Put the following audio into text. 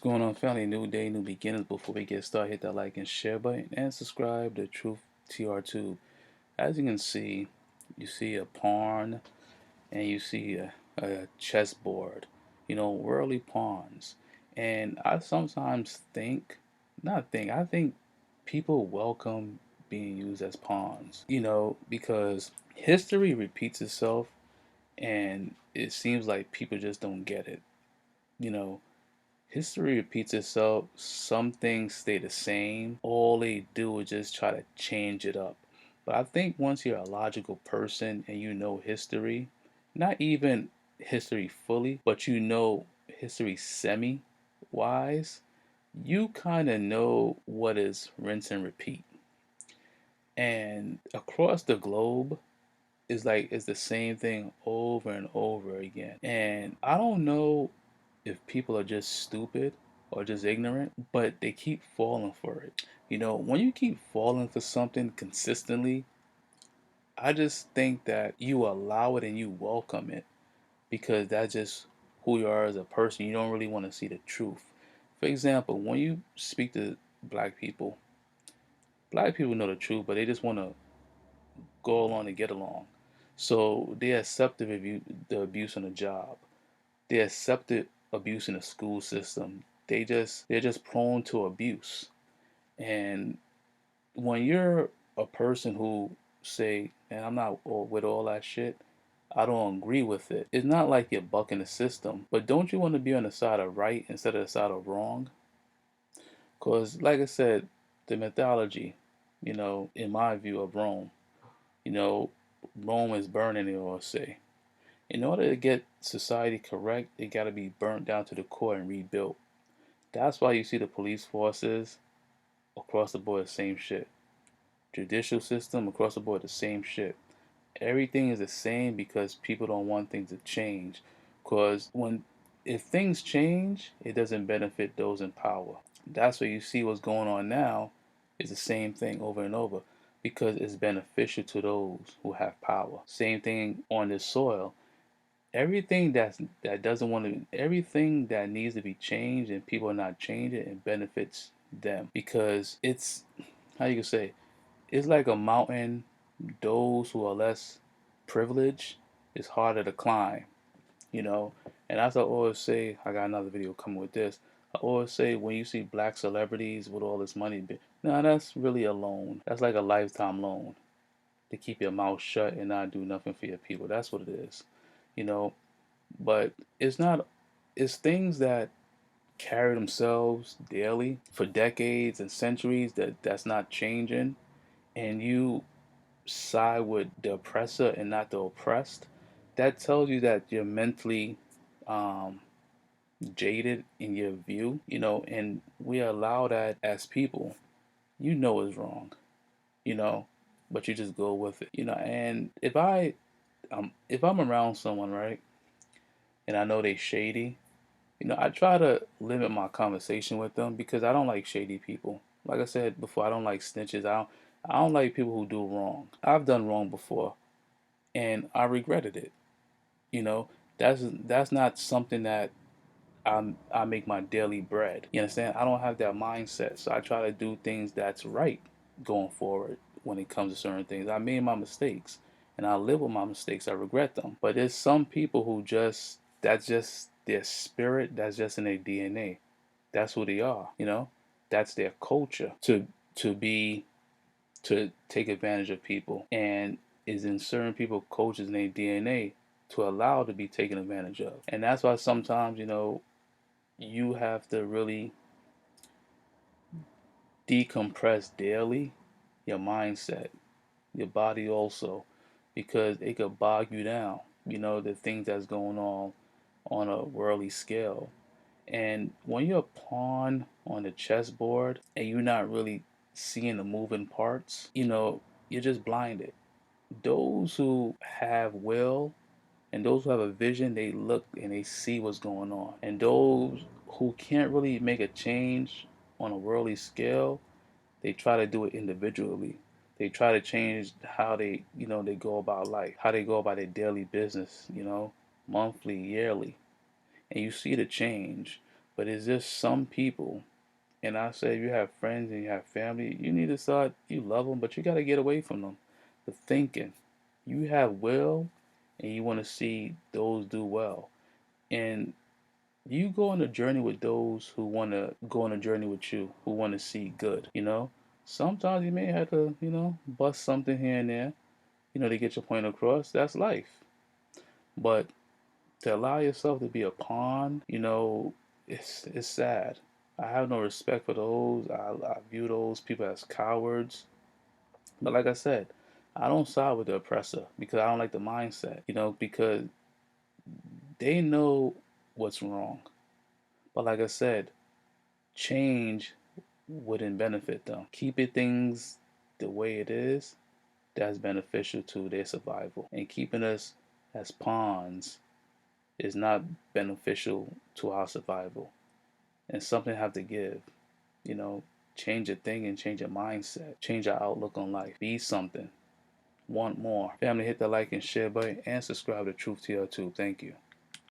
going on, family? New day, new beginnings. Before we get started, hit that like and share button and subscribe to Truthtrtube. As you can see, you see a pawn and you see a chessboard. Worldly pawns. And I sometimes think, not think, I think people welcome being used as pawns. Because history repeats itself, and it seems like people just don't get it. You know, History repeats itself. Some things stay the same. All they do is just try to change it up. But I think once you're a logical person and you know history, not even history fully, but you know history semi wise, you kind of know what is rinse and repeat. And across the globe, it's the same thing over and over again. And I don't know if people are just stupid or just ignorant, but they keep falling for it. When you keep falling for something consistently, I just think that you allow it and you welcome it because that's just who you are as a person. You don't really want to see the truth. For example, when you speak to black people know the truth, but they just want to go along and get along. So they accept the abuse on the job. They accepted abuse in the school system. They're just prone to abuse. And when you're a person who say, "Man, I'm not with all that shit. I don't agree with it." It's not like you're bucking the system, but don't you want to be on the side of right instead of the side of wrong? Because, like I said, the mythology, in my view of Rome, you know, Rome is burning, they all say. In order to get society correct, it got to be burnt down to the core and rebuilt. That's why you see the police forces across the board, the same shit. Judicial system across the board, the same shit. Everything is the same because people don't want things to change. Because if things change, it doesn't benefit those in power. That's what you see what's going on now is the same thing over and over because it's beneficial to those who have power. Same thing on this soil. Everything that needs to be changed and people are not changing, it benefits them because it's, how you can say, it's like a mountain. Those who are less privileged, it's harder to climb, you know and as I always say, I got another video coming with this. I always say, when you see black celebrities with all this money, no, that's really a loan. That's like a lifetime loan to keep your mouth shut and not do nothing for your people. That's what it is, you know but it's not. It's things that carry themselves daily for decades and centuries that's not changing, and you side with the oppressor and not the oppressed. That tells you that you're mentally um, jaded in your view, and we allow that as people. It's wrong, you know but you just go with it, and if I'm around someone, right, and I know they shady, I try to limit my conversation with them because I don't like shady people. Like I said before, I don't like snitches. I don't like people who do wrong. I've done wrong before, and I regretted it. You know, that's not something that I make my daily bread. You understand? I don't have that mindset, so I try to do things that's right going forward when it comes to certain things. I made my mistakes, and I live with my mistakes. I regret them, but there's some people who that's just their spirit. That's just in their DNA. That's who they are. That's their culture to be to take advantage of people, and is in certain people cultures in their DNA to allow to be taken advantage of. And that's why sometimes you have to really decompress daily your mindset, your body also, because it could bog you down. The things that's going on a worldly scale. And when you're a pawn on the chessboard and you're not really seeing the moving parts, you're just blinded. Those who have will and those who have a vision, they look and they see what's going on. And those who can't really make a change on a worldly scale, they try to do it individually. They try to change how they go about life, how they go about their daily business, monthly, yearly. And you see the change. But it's just some people, and I say if you have friends and you have family, you need to start, you love them, but you got to get away from them. The thinking. You have will and you want to see those do well. And you go on a journey with those who want to go on a journey with you, who want to see good, you know? Sometimes you may have to, bust something here and there, to get your point across. That's life. But to allow yourself to be a pawn, it's sad. I have no respect for those. I view those people as cowards. But like I said, I don't side with the oppressor because I don't like the mindset, because they know what's wrong. But like I said, change wouldn't benefit them. Keeping things the way it is, that's beneficial to their survival. And keeping us as pawns is not beneficial to our survival. And something have to give, you know. Change your thing and change your mindset. Change your outlook on life. Be something. Want more. Family, hit the like and share button and subscribe to Truthtrtube. Thank you.